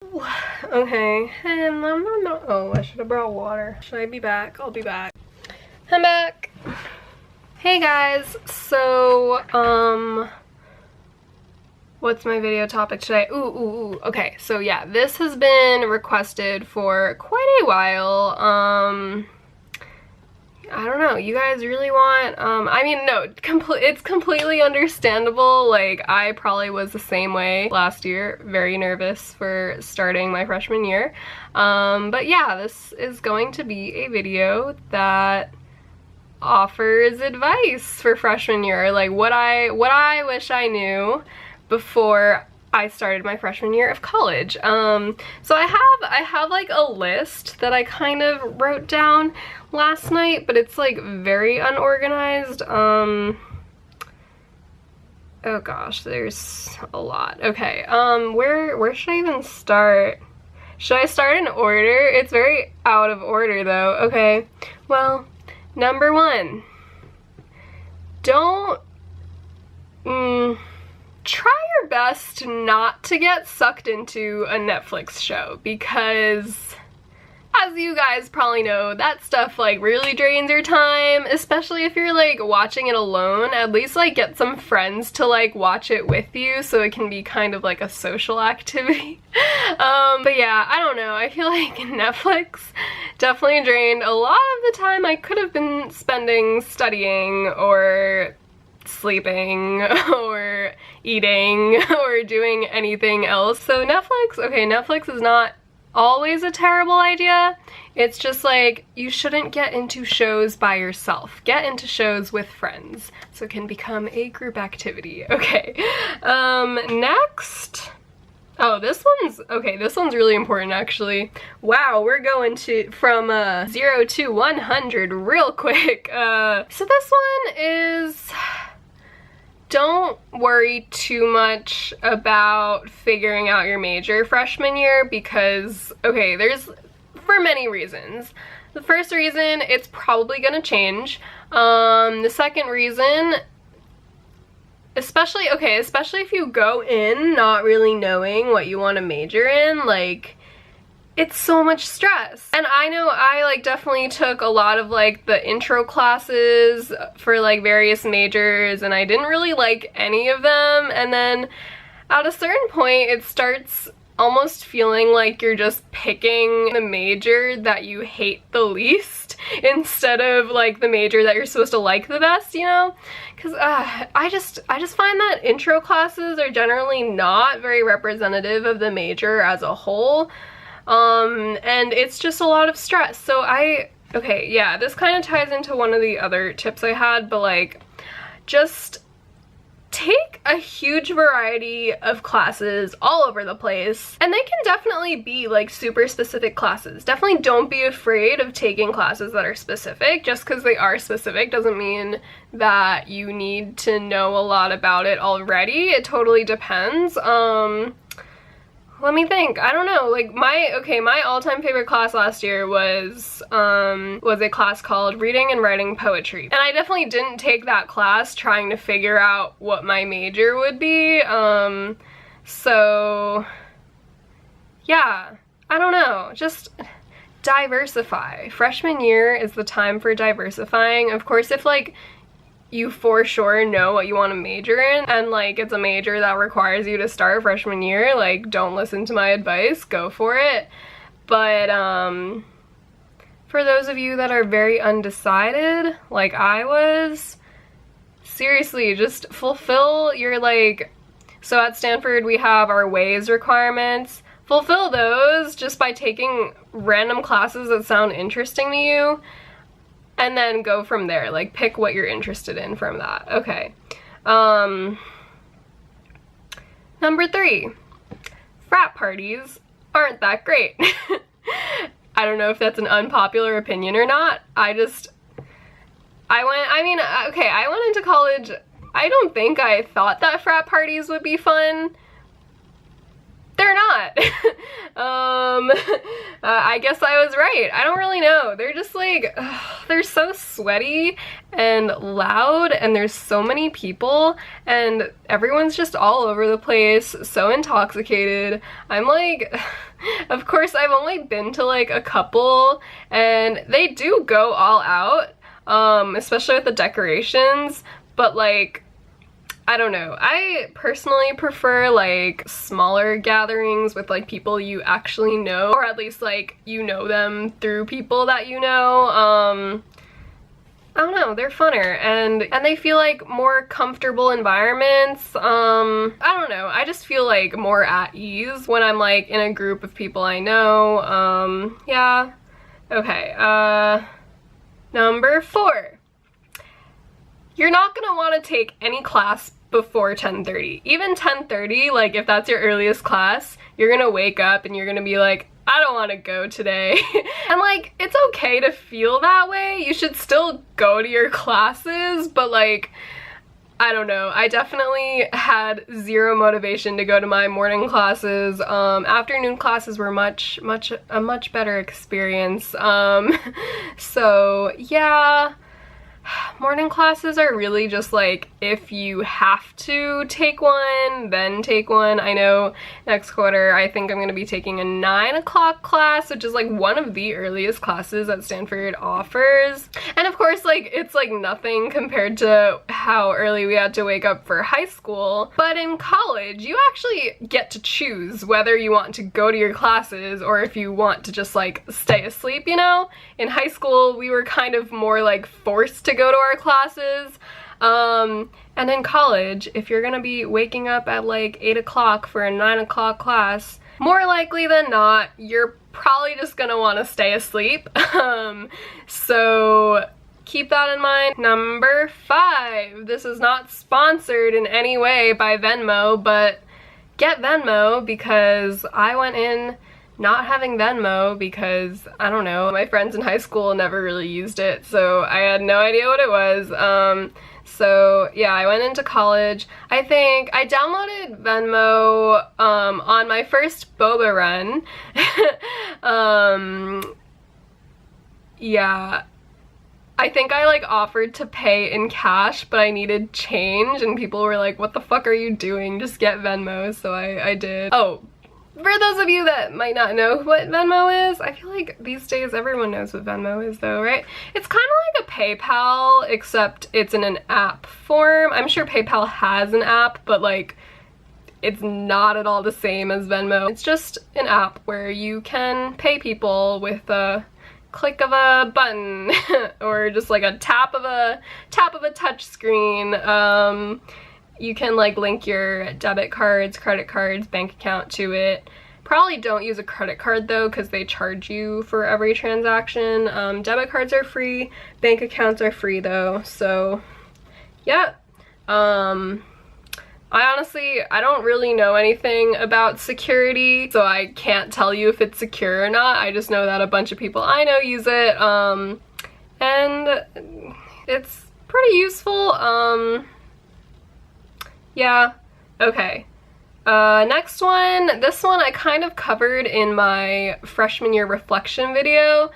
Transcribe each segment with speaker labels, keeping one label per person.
Speaker 1: Okay, and oh, I should have brought water. Should I be back? I'll be back. I'm back. Hey guys, so, what's my video topic today? Ooh. Okay, so yeah, this has been requested for quite a while. I don't know, you guys really want, I mean, no, it's completely understandable. Like, I probably was the same way last year, very nervous for starting my freshman year. But yeah, this is going to be a video that offers advice for freshman year, like what I wish I knew before I started my freshman year of college. So I have like a list that I kind of wrote down last night, but it's like very unorganized. Oh gosh, there's a lot. Okay, where should I even start? Should I start in order? It's very out of order though. Okay, well, number one, don't try your best not to get sucked into a Netflix show, because as you guys probably know, that stuff like really drains your time, especially if you're like watching it alone. At least like get some friends to like watch it with you so it can be kind of like a social activity. But yeah, I don't know, I feel like Netflix definitely drained a lot of the time I could have been spending studying or sleeping or eating or doing anything else. So Netflix, okay, Netflix is not always a terrible idea. It's just like, you shouldn't get into shows by yourself. Get into shows with friends so it can become a group activity. Okay, next. Oh, this one's really important actually. Wow, we're going from 0 to 100 real quick. So this one is, don't worry too much about figuring out your major freshman year, because, okay, there's, for many reasons. The first reason, it's probably gonna change. The second reason, especially if you go in not really knowing what you want to major in, like, it's so much stress. And I know I like definitely took a lot of like the intro classes for like various majors, and I didn't really like any of them, and then at a certain point it starts almost feeling like you're just picking the major that you hate the least instead of like the major that you're supposed to like the best, you know? Because I just find that intro classes are generally not very representative of the major as a whole. And it's just a lot of stress. So okay, yeah, this kind of ties into one of the other tips I had, but like, just take a huge variety of classes all over the place, and they can definitely be like super specific classes. Definitely don't be afraid of taking classes that are specific. Just because they are specific doesn't mean that you need to know a lot about it already. It totally depends. Let me think. I don't know. Like my all-time favorite class last year was a class called Reading and Writing Poetry. And I definitely didn't take that class trying to figure out what my major would be. So yeah, I don't know. Just diversify. Freshman year is the time for diversifying. Of course, if like you for sure know what you want to major in, and like it's a major that requires you to start freshman year, like don't listen to my advice, go for it. But for those of you that are very undecided, like I was, seriously, just fulfill your like, so at Stanford we have our WAYS requirements. Fulfill those just by taking random classes that sound interesting to you, and then go from there. Like, pick what you're interested in from that. Okay. Number 3, frat parties aren't that great. I don't know if that's an unpopular opinion or not. I went into college, I don't think I thought that frat parties would be fun. They're not. I guess I was right. I don't really know. They're just like, they're so sweaty and loud, and there's so many people, and everyone's just all over the place, so intoxicated. I'm like, of course I've only been to like a couple, and they do go all out, especially with the decorations, but like, I don't know. I personally prefer like smaller gatherings with like people you actually know, or at least like you know them through people that you know. I don't know, they're funner and they feel like more comfortable environments. I don't know, I just feel like more at ease when I'm like in a group of people I know. Yeah. Okay, number 4. You're not gonna want to take any class before 10:30. Even 10:30, like if that's your earliest class, you're gonna wake up and you're gonna be like, I don't want to go today. And like, it's okay to feel that way. You should still go to your classes, but like, I don't know. I definitely had zero motivation to go to my morning classes. Afternoon classes were a much better experience. So yeah. Morning classes are really just like, if you have to take one, then take one. I know next quarter I think I'm going to be taking a 9 o'clock class, which is like one of the earliest classes that Stanford offers. And of course, like, it's like nothing compared to how early we had to wake up for high school. But in college, you actually get to choose whether you want to go to your classes or if you want to just like stay asleep, you know? In high school, we were kind of more like forced to go to our classes, and in college, if you're gonna be waking up at like 8 o'clock for a 9 o'clock class, more likely than not, you're probably just gonna want to stay asleep. So keep that in mind. Number 5, this is not sponsored in any way by Venmo, but get Venmo, because I went in not having Venmo because, I don't know, my friends in high school never really used it, so I had no idea what it was. So yeah, I went into college. I think I downloaded Venmo on my first boba run. Yeah. I think I like offered to pay in cash, but I needed change, and people were like, what the fuck are you doing? Just get Venmo, so I did. Oh, for those of you that might not know what Venmo is, I feel like these days everyone knows what Venmo is though, right? It's kind of like a PayPal, except it's in an app form. I'm sure PayPal has an app, but like, it's not at all the same as Venmo. It's just an app where you can pay people with a click of a button or just like a tap of a touch screen. You can like link your debit cards, credit cards, bank account to it. Probably don't use a credit card though, because they charge you for every transaction. Debit cards are free, bank accounts are free though, so yeah. I don't really know anything about security, so I can't tell you if it's secure or not. I just know that a bunch of people I know use it, and it's pretty useful. Yeah, okay. Next one, this one I kind of covered in my freshman year reflection video.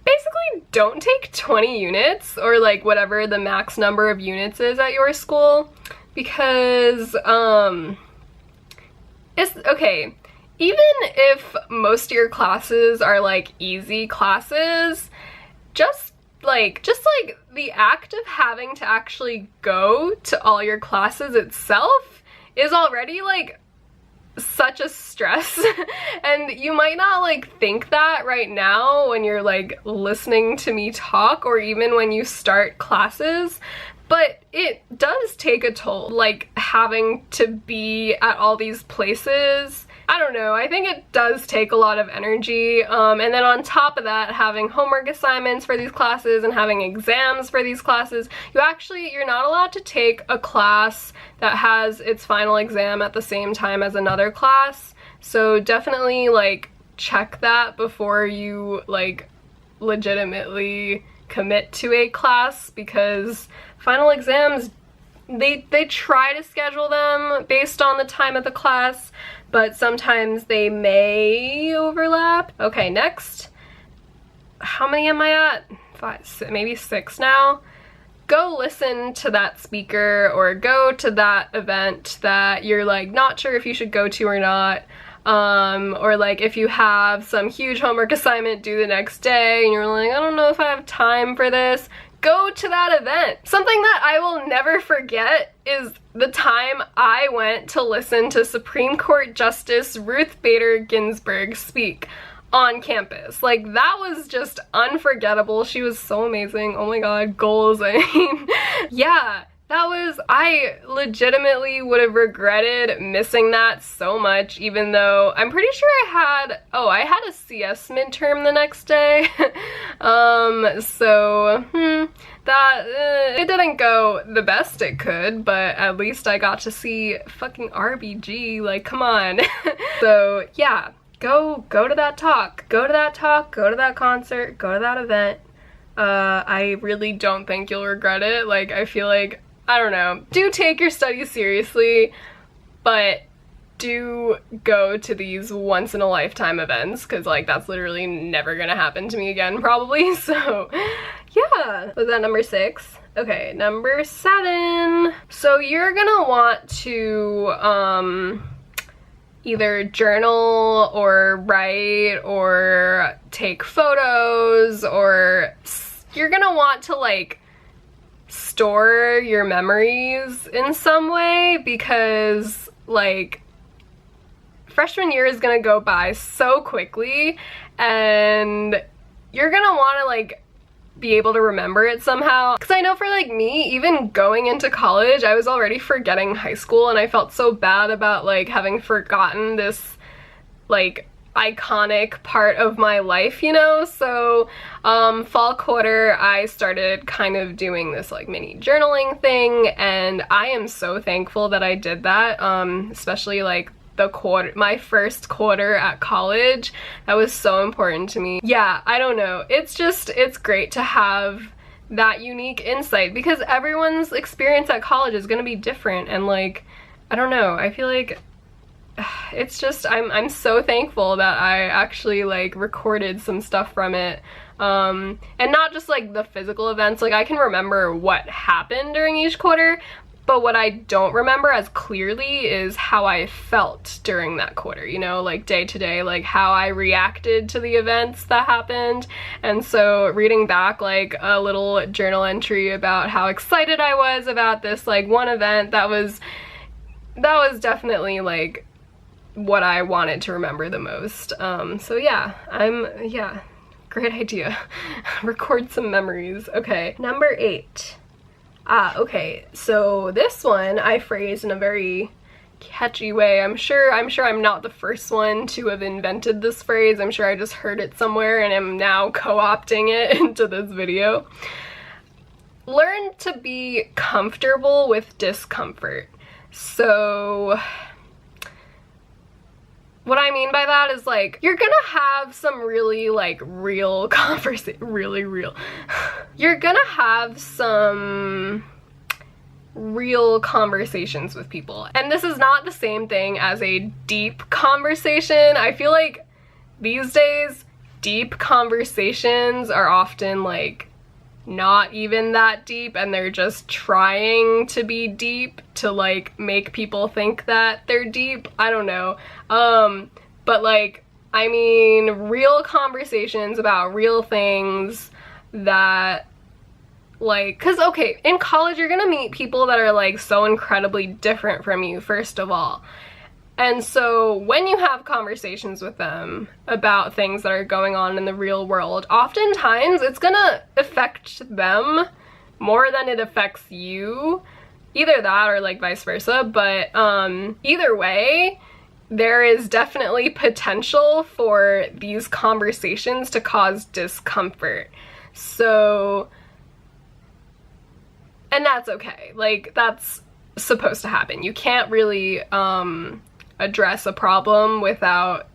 Speaker 1: Basically, don't take 20 units, or like whatever the max number of units is at your school, because, it's, okay, even if most of your classes are like easy classes, just like the act of having to actually go to all your classes itself is already like such a stress. And you might not like think that right now when you're like listening to me talk, or even when you start classes, but it does take a toll, like having to be at all these places. I don't know, I think it does take a lot of energy, and then on top of that, having homework assignments for these classes and having exams for these classes, you're not allowed to take a class that has its final exam at the same time as another class, so definitely like check that before you like legitimately commit to a class, because final exams they try to schedule them based on the time of the class, but sometimes they may overlap. Okay, next. How many am I at? 5, maybe 6 now. Go listen to that speaker or go to that event that you're like not sure if you should go to or not. Or like if you have some huge homework assignment due the next day and you're like, I don't know if I have time for this, go to that event. Something that I will never forget is the time I went to listen to Supreme Court Justice Ruth Bader Ginsburg speak on campus. Like, that was just unforgettable. She was so amazing. Oh my god, goals. I mean, yeah. I legitimately would have regretted missing that so much, even though I'm pretty sure I had a CS midterm the next day. It didn't go the best it could, but at least I got to see fucking RBG, like, come on. So, yeah, go to that talk, go to that concert, go to that event. I really don't think you'll regret it. Like, I feel like, I don't know, do take your studies seriously, but do go to these once-in-a-lifetime events, because, like, that's literally never gonna happen to me again, probably. So, yeah. Was that number 6? Okay, number 7. So you're gonna want to, either journal or write or take photos, or you're gonna want to, like, store your memories in some way, because, like, freshman year is gonna go by so quickly and you're gonna want to, like, be able to remember it somehow. Because I know for, like, me, even going into college, I was already forgetting high school, and I felt so bad about, like, having forgotten this, like, iconic part of my life, you know? So fall quarter I started kind of doing this, like, mini journaling thing, and I am so thankful that I did that, especially, like, my first quarter at college. That was so important to me. Yeah, I don't know, it's great to have that unique insight, because everyone's experience at college is gonna be different, and, like, I don't know, I feel like it's just, I'm so thankful that I actually, like, recorded some stuff from it, and not just, like, the physical events. Like, I can remember what happened during each quarter, but what I don't remember as clearly is how I felt during that quarter, you know, like, day to day, like, how I reacted to the events that happened. And so reading back, like, a little journal entry about how excited I was about this, like, one event, that was definitely, like, what I wanted to remember the most. So yeah, great idea. Record some memories. Okay, number 8. Okay, so this one I phrased in a very catchy way. I'm sure I'm not the first one to have invented this phrase. I'm sure I just heard it somewhere and am now co-opting it into this video. Learn to be comfortable with discomfort. So what I mean by that is, like, you're gonna have some really, like, real you're gonna have some real conversations with people. And this is not the same thing as a deep conversation. I feel like these days, deep conversations are often, like, not even that deep, and they're just trying to be deep to, like, make people think that they're deep. I don't know. But, like, I mean, real conversations about real things that, like, cause, okay, in college you're gonna meet people that are, like, so incredibly different from you, first of all. And so when you have conversations with them about things that are going on in the real world, oftentimes it's gonna affect them more than it affects you. Either that or, like, vice versa, but either way, there is definitely potential for these conversations to cause discomfort. So, and that's okay. Like, that's supposed to happen. You can't really address a problem without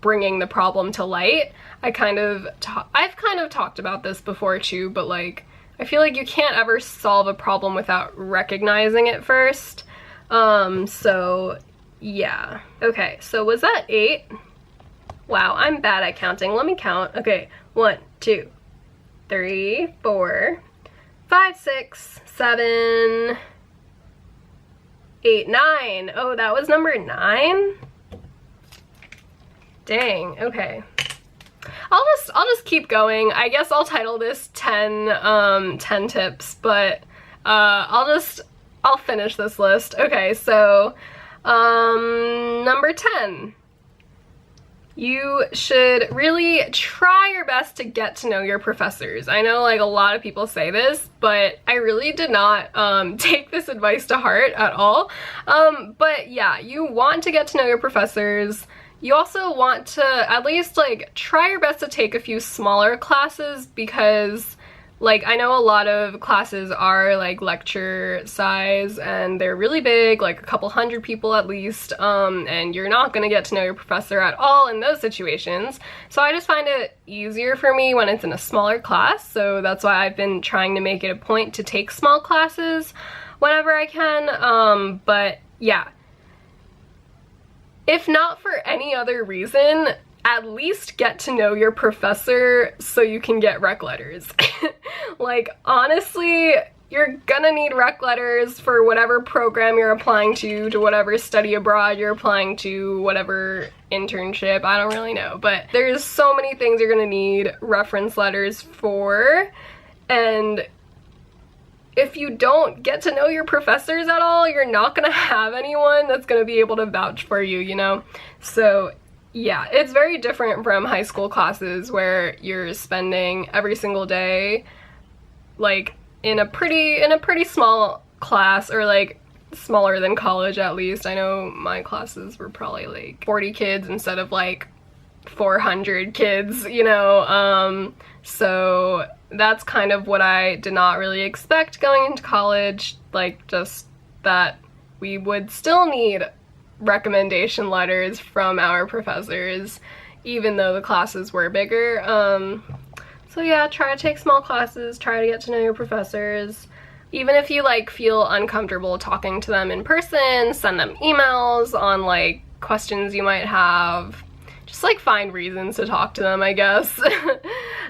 Speaker 1: bringing the problem to light. I've kind of talked about this before too, but, like, I feel like you can't ever solve a problem without recognizing it first. So yeah. Okay, so was that 8? Wow, I'm bad at counting. Let me count. Okay, 1, 2, 3, 4, 5, 6, 7, 8, 9. Oh, that was number 9? Dang, okay. I'll just keep going. I guess I'll title this 10 tips, but I'll finish this list. Okay, so number 10. You should really try your best to get to know your professors. I know like a lot of people say this, but I really did not take this advice to heart at all. But yeah, you want to get to know your professors. You also want to at least like try your best to take a few smaller classes, because like I know a lot of classes are like lecture size and they're really big, like a couple hundred people at least, and you're not gonna get to know your professor at all in those situations. So I just find it easier for me when it's in a smaller class, so that's why I've been trying to make it a point to take small classes whenever I can. But yeah, if not for any other reason, at least get to know your professor so you can get rec letters. Like, honestly, you're gonna need rec letters for whatever program you're applying to whatever study abroad you're applying to, whatever internship, I don't really know. But there's so many things you're gonna need reference letters for, and if you don't get to know your professors at all, you're not gonna have anyone that's gonna be able to vouch for you, you know? So yeah, it's very different from high school classes where you're spending every single day like in a pretty small class, or like smaller than college at least. I know my classes were probably like 40 kids instead of like 400 kids, you know? So that's kind of what I did not really expect going into college, like just that we would still need recommendation letters from our professors even though the classes were bigger. So yeah, try to take small classes, try to get to know your professors. Even if you like feel uncomfortable talking to them in person, send them emails on like questions you might have. Just like find reasons to talk to them, I guess.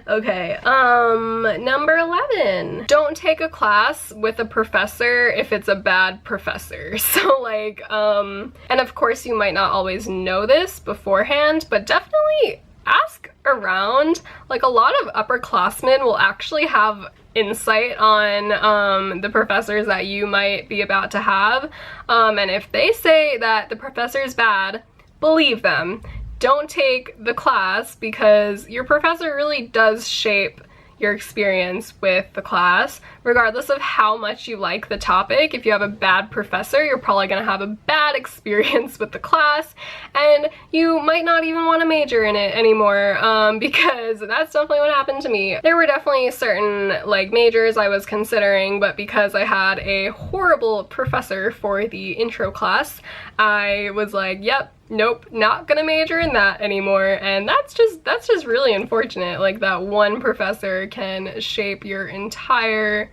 Speaker 1: Okay, number 11. Don't take a class with a professor if it's a bad professor. So like, and of course you might not always know this beforehand, but definitely ask around. Like a lot of upperclassmen will actually have insight on the professors that you might be about to have. And if they say that the professor is bad, believe them. Don't take the class, because your professor really does shape your experience with the class, regardless of how much you like the topic. If you have a bad professor, you're probably gonna have a bad experience with the class, and you might not even want to major in it anymore, because that's definitely what happened to me. There were definitely certain like majors I was considering, but because I had a horrible professor for the intro class, I was like, yep, nope, not gonna major in that anymore. And that's just really unfortunate. Like that one professor can shape your entire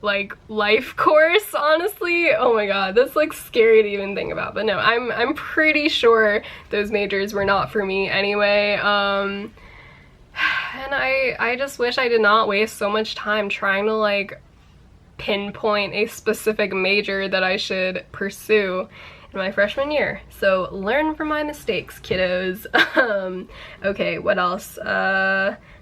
Speaker 1: like life course, honestly. Oh my god, that's like scary to even think about. But no, I'm pretty sure those majors were not for me anyway. And I just wish I did not waste so much time trying to like pinpoint a specific major that I should pursue in my freshman year. So learn from my mistakes, kiddos. Okay, what else?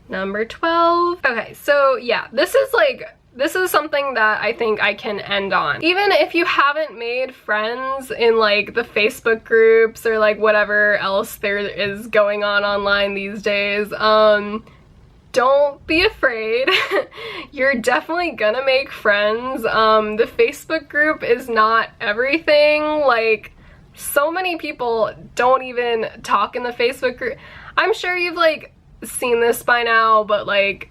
Speaker 1: Number 12. Okay, so yeah, this is something that I think I can end on. Even if you haven't made friends in like the Facebook groups or like whatever else there is going on online these days, don't be afraid. You're definitely gonna make friends. The Facebook group is not everything. Like, so many people don't even talk in the Facebook group. I'm sure you've like seen this by now, but like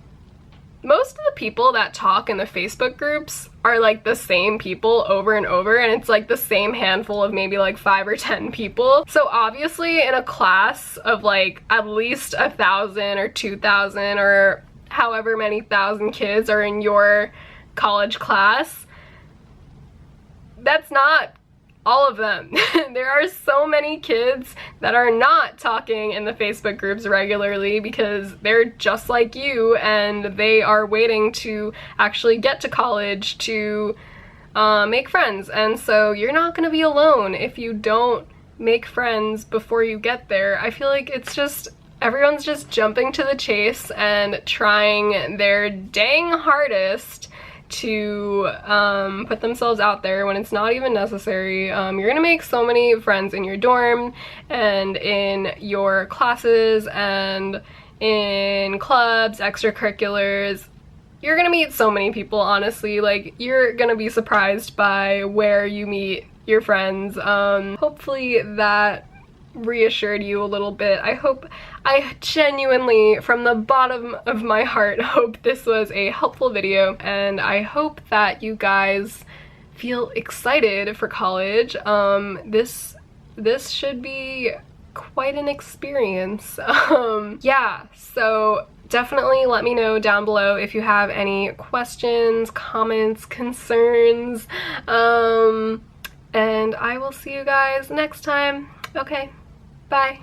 Speaker 1: most of the people that talk in the Facebook groups are like the same people over and over, and it's like the same handful of maybe like 5 or 10 people. So obviously in a class of like at least 1,000 or 2,000 or however many thousand kids are in your college class, that's not all of them. There are so many kids that are not talking in the Facebook groups regularly because they're just like you and they are waiting to actually get to college to make friends. And so you're not gonna be alone if you don't make friends before you get there. I feel like it's just, everyone's just jumping to the chase and trying their dang hardest to put themselves out there when it's not even necessary. You're gonna make so many friends in your dorm and in your classes and in clubs, extracurriculars. You're gonna meet so many people, honestly. Like, you're gonna be surprised by where you meet your friends. Hopefully that reassured you a little bit. I genuinely, from the bottom of my heart, hope this was a helpful video, and I hope that you guys feel excited for college. This should be quite an experience. Yeah, so definitely let me know down below if you have any questions, comments, concerns, and I will see you guys next time. Okay, bye.